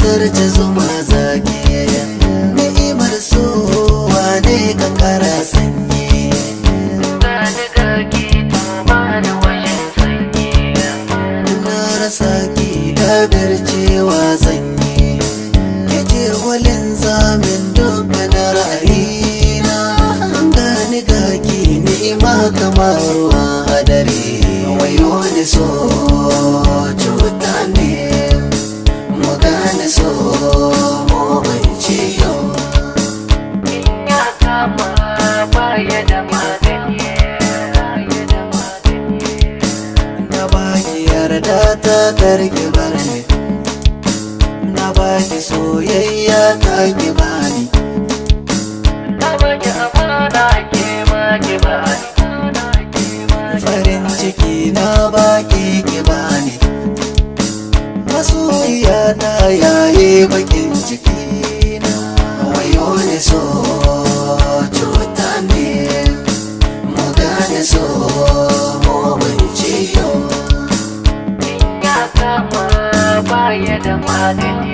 zarce zuma zaki, ni'imar so wane ka kara sanyi. Gani gaki to ba da wajen sanyi. Na rasa ki da bircewa sanyi, yace walin zamin dukkan ra'ayina. Gani gaki ni'ima kamar ruwan hadari, wayo ni so cuta ne, mu gane so mu bance yau. In ya kama baya da magani. Na baki yarda ta karki barni, na baki soyayya ta ki bani. Na baki amana ke ma ki bani. Farin ciki na baki ki bani, masoyiya na yaye bakin ciki na. Wayo ne so cuta ne, mu gane so mu bance yau. In ya kama baya da magani.